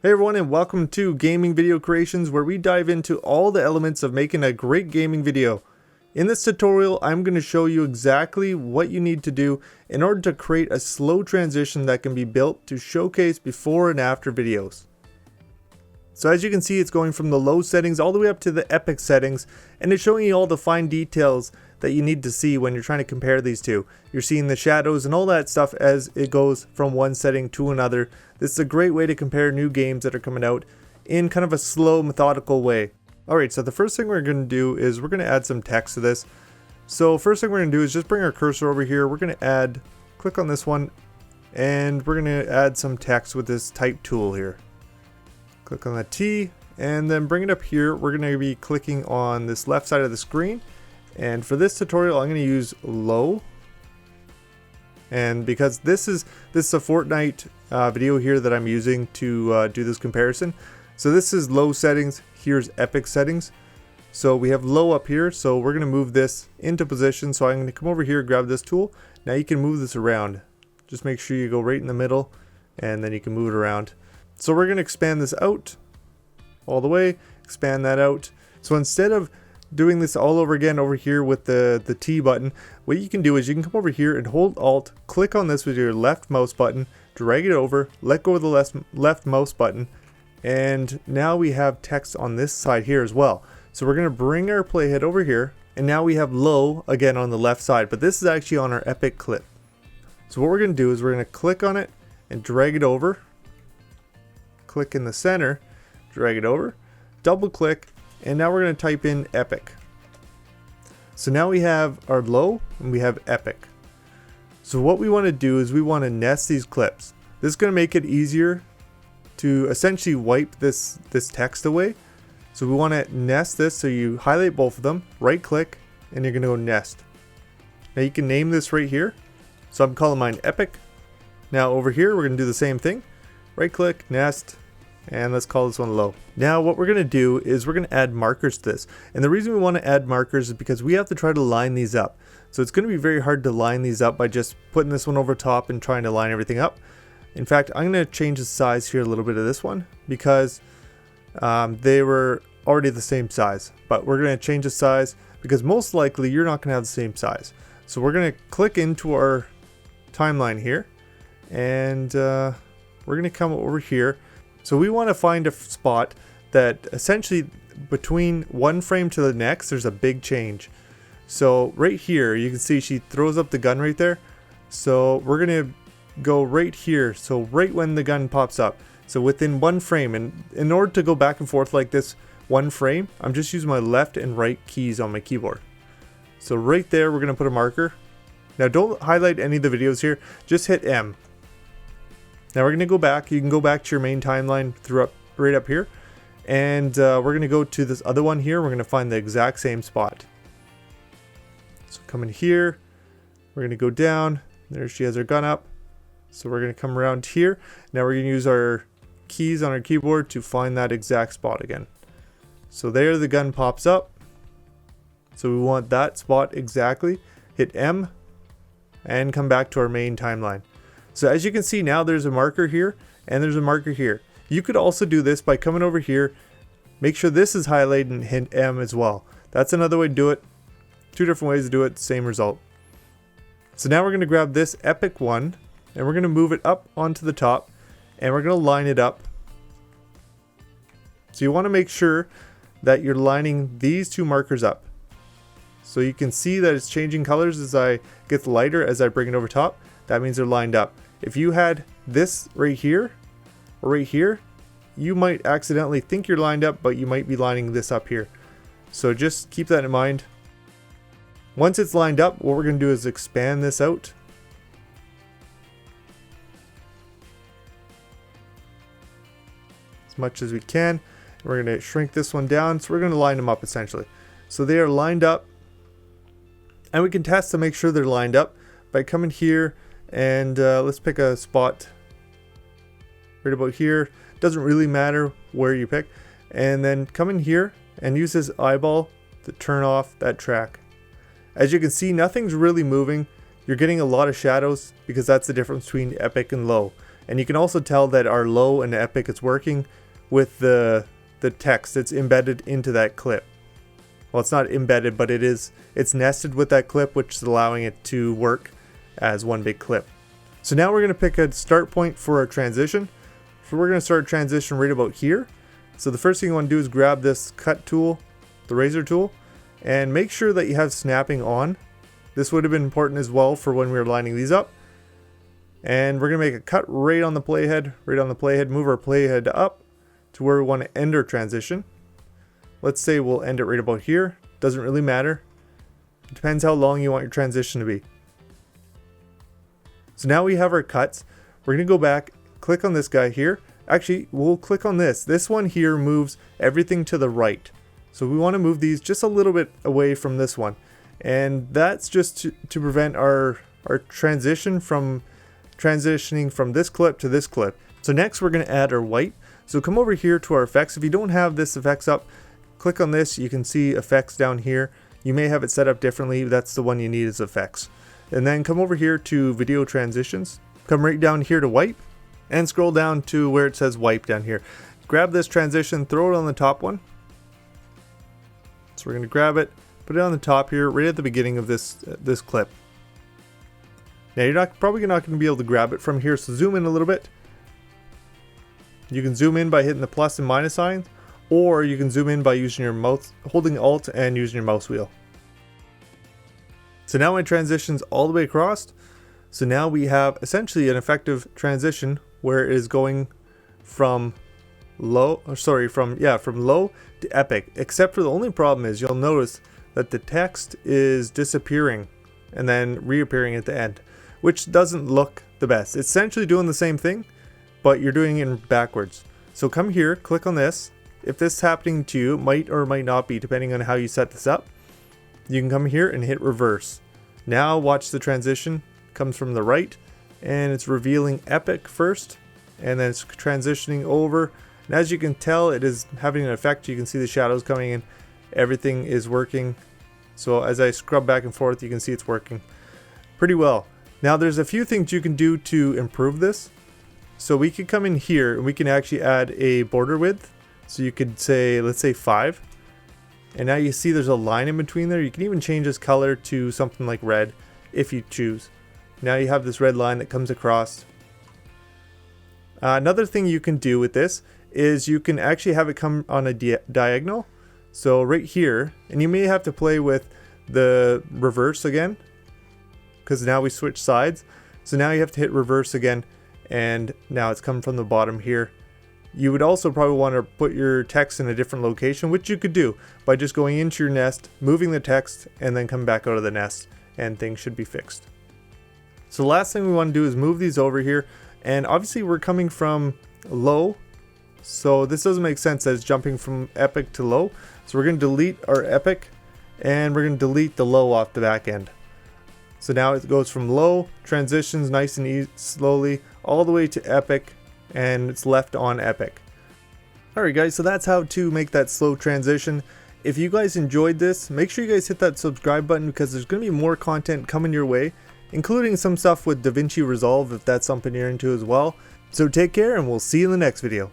Hey everyone, and welcome to Gaming Video Creations, where we dive into all the elements of making a great gaming video. In this tutorial, I'm going to show you exactly what you need to do in order to create a slow transition that can be built to showcase before and after videos. So as you can see, it's going from the low settings all the way up to the epic settings, and it's showing you all the fine details that you need to see when you're trying to compare these two. You're seeing the shadows and all that stuff as it goes from one setting to another. This is a great way to compare new games that are coming out in kind of a slow, methodical way. Alright, so the first thing we're going to do is we're going to add some text to this. So first thing we're going to do is just bring our cursor over here. We're going to add, click on this one, and we're going to add some text with this type tool here. Click on the T, and then bring it up here. We're going to be clicking on this left side of the screen. And for this tutorial, I'm going to use low. And because this is a Fortnite video here that I'm using to do this comparison. So this is low settings, here's epic settings. So we have low up here, so we're going to move this into position. So I'm going to come over here, grab this tool. Now you can move this around. Just make sure you go right in the middle, and then you can move it around. So we're going to expand this out all the way, expand that out. So instead of doing this all over again over here with the T button, what you can do is you can come over here and hold Alt, click on this with your left mouse button, drag it over, let go of the left mouse button, and now we have text on this side here as well. So we're going to bring our playhead over here, and now we have low again on the left side, but this is actually on our epic clip. So what we're going to do is we're going to click on it and drag it over, click in the center, drag it over, double click, and now we're going to type in epic. So now we have our low and we have epic. So what we want to do is we want to nest these clips. This is going to make it easier to essentially wipe this text away. So we want to nest this, so you highlight both of them, right click, and you're going to go nest. Now you can name this right here. So I'm calling mine epic. Now over here we're going to do the same thing. Right click, nest, and let's call this one low. Now what we're going to do is we're going to add markers to this. And the reason we want to add markers is because we have to try to line these up. So it's going to be very hard to line these up by just putting this one over top and trying to line everything up. In fact, I'm going to change the size here a little bit of this one because they were already the same size. But we're going to change the size because most likely you're not going to have the same size. So we're going to click into our timeline here, and we're going to come over here. So we want to find a spot that essentially between one frame to the next, there's a big change. So right here, you can see she throws up the gun right there. So we're going to go right here. So right when the gun pops up. So within one frame, and in order to go back and forth like this one frame, I'm just using my left and right keys on my keyboard. So right there, we're going to put a marker. Now don't highlight any of the videos here, just hit M. Now we're going to go back. You can go back to your main timeline right up here. And we're going to go to this other one here. We're going to find the exact same spot. So come in here. We're going to go down. There she has her gun up. So we're going to come around here. Now we're going to use our keys on our keyboard to find that exact spot again. So there the gun pops up. So we want that spot exactly. Hit M and come back to our main timeline. So as you can see now, there's a marker here and there's a marker here. You could also do this by coming over here, make sure this is highlighted and hit M as well. That's another way to do it. Two different ways to do it, same result. So now we're going to grab this epic one and we're going to move it up onto the top and we're going to line it up. So you want to make sure that you're lining these two markers up. So you can see that it's changing colors as I get lighter as I bring it over top. That means they're lined up. If you had this right here or right here, you might accidentally think you're lined up, but you might be lining this up here. So just keep that in mind. Once it's lined up, what we're going to do is expand this out. As much as we can. We're going to shrink this one down. So we're going to line them up essentially. So they are lined up. And we can test to make sure they're lined up by coming here. And let's pick a spot right about here. Doesn't really matter where you pick. And then come in here and use this eyeball to turn off that track. As you can see, nothing's really moving. You're getting a lot of shadows because that's the difference between epic and low. And you can also tell that our low and epic is working with the text that's embedded into that clip. Well, it's not embedded, but it's nested with that clip, which is allowing it to work as one big clip. So now we're going to pick a start point for our transition. So we're going to start a transition right about here. So the first thing you want to do is grab this cut tool, the razor tool, and make sure that you have snapping on. This would have been important as well for when we were lining these up. And we're going to make a cut right on the playhead, move our playhead up to where we want to end our transition. Let's say we'll end it right about here. Doesn't really matter. It depends how long you want your transition to be. So now we have our cuts. We're going to go back, click on this guy here. Actually, we'll click on this. This one here moves everything to the right. So we want to move these just a little bit away from this one. And that's just to prevent our transition from transitioning from this clip to this clip. So next we're going to add our white. So come over here to our effects. If you don't have this effects up, click on this. You can see effects down here. You may have it set up differently. That's the one you need is effects. And then come over here to video transitions. Come right down here to wipe and scroll down to where it says wipe down here. Grab this transition, throw it on the top one. So we're going to grab it, put it on the top here, right at the beginning of this clip. Now you're probably not going to be able to grab it from here, so zoom in a little bit. You can zoom in by hitting the plus and minus signs, or you can zoom in by using your mouse, holding Alt and using your mouse wheel. So now my transition's all the way across. So now we have essentially an effective transition where it is going from low to epic, except for the only problem is you'll notice that the text is disappearing and then reappearing at the end, which doesn't look the best. It's essentially doing the same thing, but you're doing it backwards. So come here, click on this. If this is happening to you, might or might not be depending on how you set this up. You can come here and hit reverse. Now watch the transition comes from the right and it's revealing epic first and then it's transitioning over. And as you can tell, it is having an effect. You can see the shadows coming in. Everything is working. So as I scrub back and forth, you can see it's working pretty well. Now there's a few things you can do to improve this. So we could come in here and we can actually add a border width. So you could say, let's say 5. And now you see there's a line in between there. You can even change this color to something like red if you choose. Now you have this red line that comes across. Another thing you can do with this is you can actually have it come on a diagonal. So right here, and you may have to play with the reverse again because now we switch sides. So now you have to hit reverse again and now it's come from the bottom here. You would also probably want to put your text in a different location, which you could do by just going into your nest, moving the text, and then come back out of the nest, and things should be fixed. So the last thing we want to do is move these over here, and obviously we're coming from low, so this doesn't make sense as jumping from epic to low. So we're going to delete our epic, and we're going to delete the low off the back end. So now it goes from low, transitions nice and easy, slowly, all the way to epic, and it's left on epic. Alright guys, so that's how to make that slow transition. If you guys enjoyed this, make sure you guys hit that subscribe button because there's going to be more content coming your way, including some stuff with DaVinci Resolve if that's something you're into as well. So take care and we'll see you in the next video.